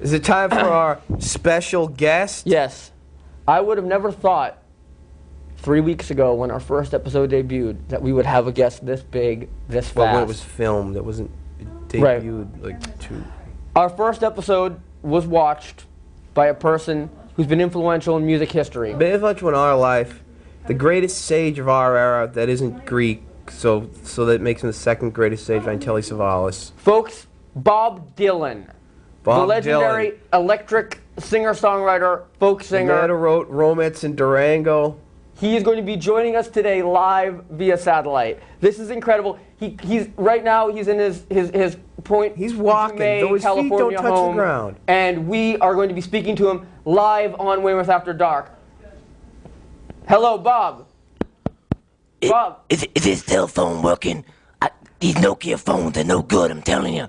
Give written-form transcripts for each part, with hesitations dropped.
Is it time for our special guest? Yes. I would have never thought 3 weeks ago when our first episode debuted that we would have a guest this big, this fast. Well, when it was filmed, it wasn't debuted like two. Our first episode was watched by a person who's been influential in music history. Been influential in our life, the greatest sage of our era that isn't Greek, so that makes him the second greatest sage behind Telly Savalas. Folks, Bob Dylan. Bob the legendary Dylan. electric singer-songwriter, folk singer. The man who wrote Romance in Durango. He is going to be joining us today live via satellite. This is incredible. He's right now. He's in his point. He's walking. Though his California feet don't touch home, the ground. And we are going to be speaking to him live on Weymouth After Dark. Hello, Bob. Bob. Is his cell phone working? These Nokia phones are no good, I'm telling you.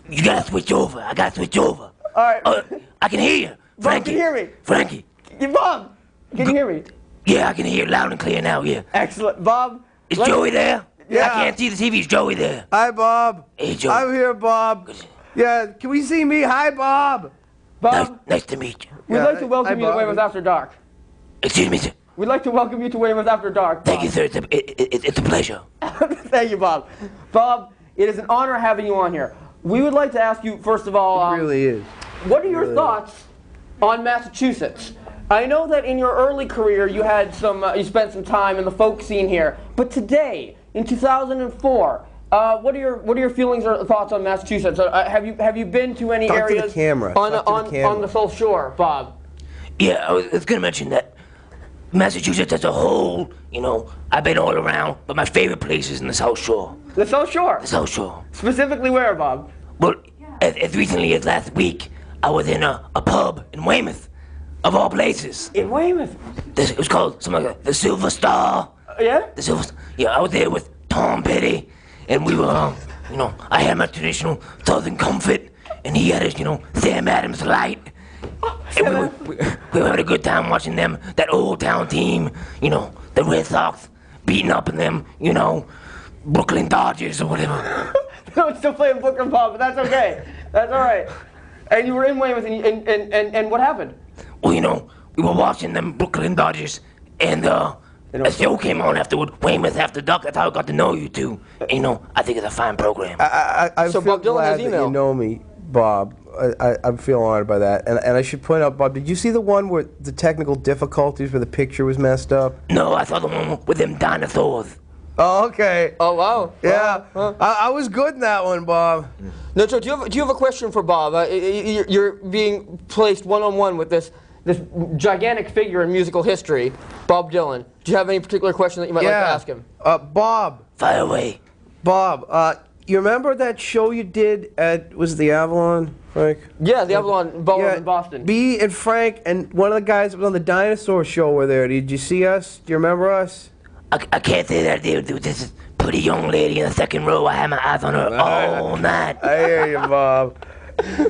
You gotta switch over. I gotta switch over. All right. I can hear you. Bob, can you hear me? Frankie. Bob, can you hear me? Yeah, I can hear you loud and clear now, yeah. Excellent. Bob. Is Joey there? Yeah. I can't see the TV. Is Joey there? Hi, Bob. Hey, Joey. I'm here, Bob. Yeah, can we see me? Hi, Bob. Bob, Nice to meet you. we'd like to welcome you to Bob. Weymouth After Dark. Excuse me, sir. We'd like to welcome you to Weymouth After Dark. Bob. Thank you, sir. It's a pleasure. Thank you, Bob. Bob, it is an honor having you on here. We would like to ask you, first of all, It really is. what are your thoughts on Massachusetts? I know that in your early career you had you spent some time in the folk scene here, but today, in 2004, what are your feelings or thoughts on Massachusetts? Have you been to any Talk to the areas camera. on Talk to the camera. on the South Shore, Bob? Yeah, I was gonna mention that Massachusetts as a whole, you know, I've been all around, but my favorite place is in the South Shore. The South Shore. The South Shore. Specifically where, Bob? Well, as recently as last week, I was in a pub in Weymouth, of all places. In Weymouth. It was called something like the Silver Star. Yeah? The Silver Star. Yeah, I was there with Tom Petty, and we were, you know, I had my traditional Southern comfort, and he had his, you know, Sam Adams light. And we were having a good time watching them, that old town team, you know, the Red Sox beating up in them, you know, Brooklyn Dodgers or whatever. No, still playing Brooklyn, Bob, but that's okay. That's all right. And you were in Weymouth, and what happened? Well, you know, we were watching them Brooklyn Dodgers, and a show came on afterward, Weymouth After Dark. That's how I got to know you two. And, you know, I think it's a fine program. I So feel Bob Dylan has glad that email. you know me, Bob. I feel honored by that. And I should point out, Bob, did you see the one where the technical difficulties where the picture was messed up? No, I saw the one with them dinosaurs. Oh, okay. Oh, wow. Yeah. Wow. I was good in that one, Bob. No, so do you have a question for Bob? You're being placed one-on-one with this gigantic figure in musical history, Bob Dylan. Do you have any particular question that you might like to ask him? Bob. Fire away. Bob, you remember that show you did at, was it the Avalon, Frank? Yeah, the Avalon Ballroom in Boston. B and Frank and one of the guys that was on the dinosaur show were there. Did you see us? Do you remember us? I can't say that there was this pretty young lady in the second row. I had my eyes on her all night. I hear you, Bob.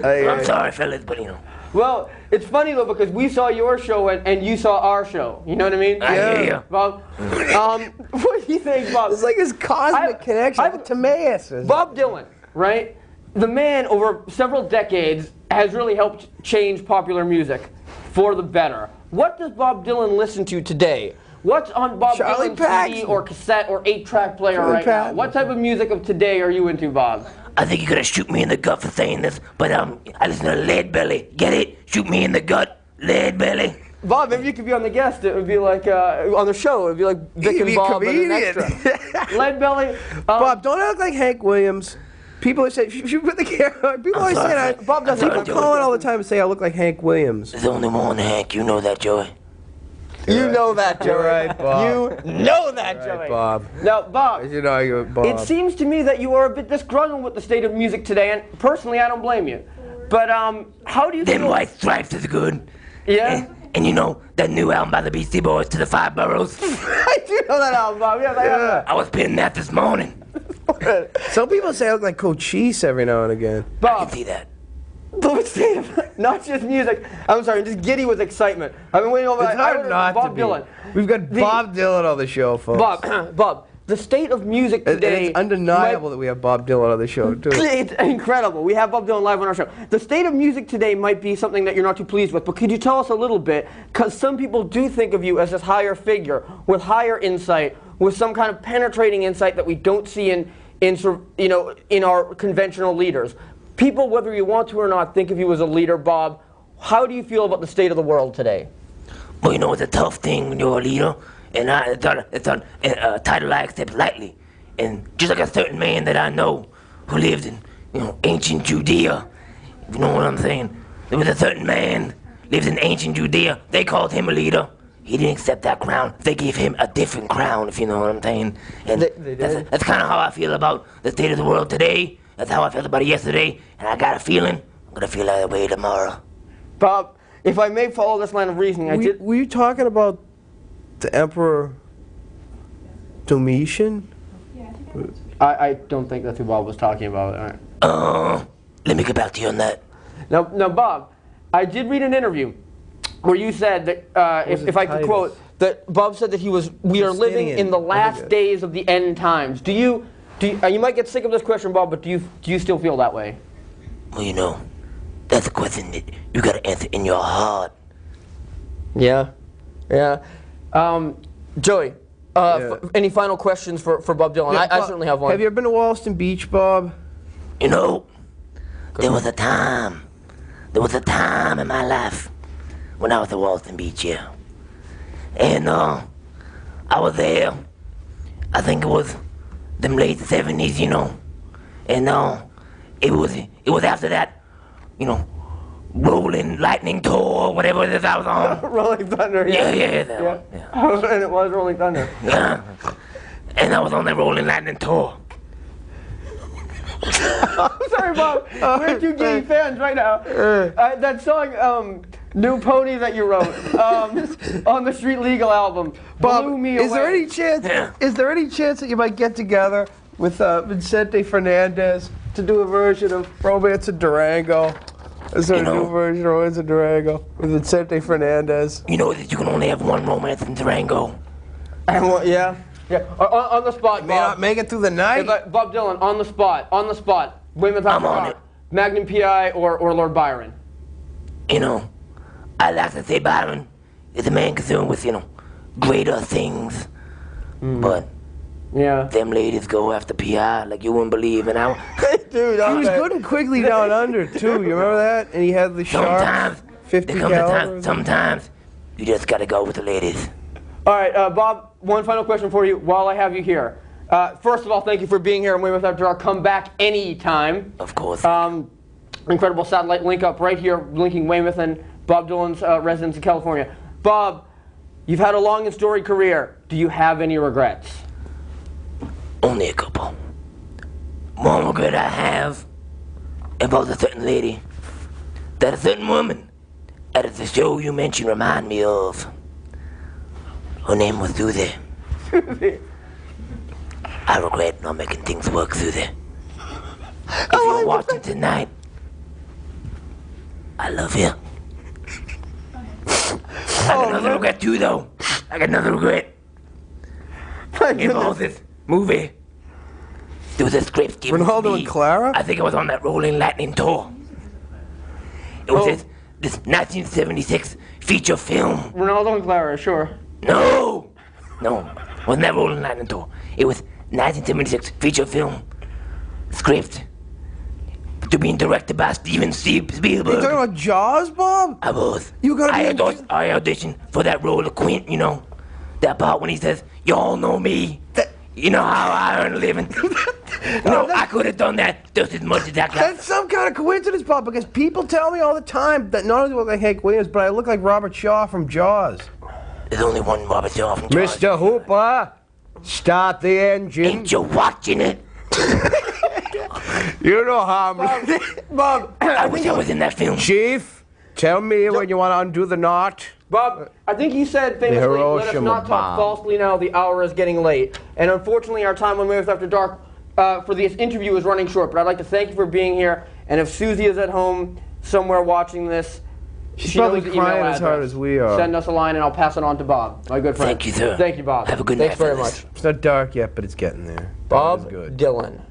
I'm sorry, fellas, but you know. Well, it's funny though because we saw your show and you saw our show. You know what I mean? I hear you. Bob, what do you think, Bob? It's like this cosmic connection with Timaeus. Bob Dylan, right? The man over several decades has really helped change popular music for the better. What does Bob Dylan listen to today? What's on Bob Charlie Dylan's Paxton. CD or cassette or 8-track player Charlie right now? Paxton. What type of music of today are you into, Bob? I think you're gonna shoot me in the gut for saying this, but I listen to Lead Belly. Get it? Shoot me in the gut, Lead Belly. Bob, maybe you could be on the guest. It would be like on the show. It would be like Vic You'd and be a Bob and an comedian. extra. Lead Belly. Bob, don't act like Hank Williams. People say, you put the camera. People always say that. Bob doesn't. People call it all the time and say I look like Hank Williams. There's only one Hank. You know that, Joey. You know that, Joey. You're right, Bob. You know that, All Joey. right, Bob. Now, Bob. You know you, Bob. It seems to me that you are a bit disgruntled with the state of music today, and personally, I don't blame you. But how do you Them feel? White Stripes is good. Yeah. And you know that new album by the Beastie Boys, To the Five Boroughs. I do know that album, Bob. Yeah, I have I was spinning that this morning. that. Some people say I look like Cochise every now and again. I can Bob, see that. the state of not just music. I'm sorry, just giddy with excitement. I've been waiting over. It's hard not Bob to be. Dylan. We've got Bob Dylan on the show, folks. Bob, the state of music And today. it's undeniable that we have Bob Dylan on the show, too. It's incredible. We have Bob Dylan live on our show. The state of music today might be something that you're not too pleased with, but could you tell us a little bit? Because some people do think of you as this higher figure with higher insight, with some kind of penetrating insight that we don't see in our conventional leaders. People, whether you want to or not, think of you as a leader, Bob. How do you feel about the state of the world today? Well, you know, it's a tough thing when you're a leader, and it's not a title I accept lightly. And just like a certain man that I know who lived in, ancient Judea, if you know what I'm saying. There was a certain man lived in ancient Judea. They called him a leader. He didn't accept that crown. They gave him a different crown, if you know what I'm saying. And they did. that's kind of how I feel about the state of the world today. That's how I felt about it yesterday. And I got a feeling I'm gonna feel that way tomorrow. Bob, if I may follow this line of reasoning, Were you talking about the Emperor Domitian? I don't think that's who Bob was talking about. All right. Let me get back to you on that. Now, Bob, I did read an interview where you said that, if I could Titus? quote, that Bob said that we are living Justinian. in the Very last good. days of the end times. Do you might get sick of this question, Bob, but do you still feel that way? Well, that's a question that you gotta answer in your heart. Yeah. Joey, any final questions for Bob Dylan? I certainly have one. Have you ever been to Wallaston Beach, Bob? There was a time in my life when I was at Walton Beach, yeah. And I was there, I think it was them late 70s, And it was after that, Rolling Lightning Tour, whatever it is I was on. Rolling Thunder, Yeah, that one, yeah. And it was Rolling Thunder. Yeah. And I was on that Rolling Lightning Tour. Sorry, Bob. We're two gay fans right now. That song, New Pony that you wrote on the Street Legal album Bob, blew me is there away. any chance? Yeah. Is there any chance that you might get together with Vicente Fernandez to do a version of Romance in Durango? Is there a new version of Romance in Durango with Vicente Fernandez? You know that you can only have one romance in Durango. Yeah. On the spot, May Bob. not make it through the night. Bob Dylan, on the spot. Weymouth I'm on it. Magnum PI or Lord Byron. I like to say Byron is a man concerned with, greater things. But Yeah. them ladies go after PI like you wouldn't believe. And Dude, He was good in Quigley Down Under too. You remember that? And he had the sometimes, sharp 50 there comes a time, caliber. sometimes you just gotta go with the ladies. All right, Bob, one final question for you while I have you here. First of all, thank you for being here on Weymouth After Dark. Come back anytime. Of course. Incredible satellite link up right here, linking Weymouth and Bob Dylan's residence in California. Bob, you've had a long and storied career. Do you have any regrets? Only a couple. One regret I have about a certain lady that a certain woman at the show you mentioned remind me of. Her name was Susie. I regret not making things work, Susie. If you're watching tonight, I love you. I got another regret too, though. I got another regret. In all this movie, there was a script given to Ronaldo me. and Clara? I think I was on that Rolling Lightning tour. It was this 1976 feature film. Ronaldo and Clara, sure. No, wasn't that Rolling Lightning tour? It was 1976 feature film script to be directed by Steven Spielberg. You talking about Jaws, Bob? I was. You gotta I be in- I auditioned for that role of Quint, that part when he says, "Y'all know me." You know how I earn a living. No, I could have done that just as much as that guy. That's some kind of coincidence, Bob, because people tell me all the time that not only do I look like Hank Williams, but I look like Robert Shaw from Jaws. There's only one Robert Shaw from Jaws. Mr. Hooper, start the engine. Ain't you watching it? You know how I'm... Bob, I wish I was in that film. Chief, tell me when you want to undo the knot. Bob, I think you said famously, let us Hiroshima not talk bomb. falsely now, the hour is getting late. And unfortunately, our time on Weymouth After Dark for this interview is running short, but I'd like to thank you for being here. And if Susie is at home somewhere watching this, She's She probably knows the email crying as hard address. as we are. Send us a line and I'll pass it on to Bob, my good friend. Thank you, sir. Thank you, Bob. Have a good Thanks night, very fellas. much. It's not dark yet, but it's getting there. Bob Is good. Dylan.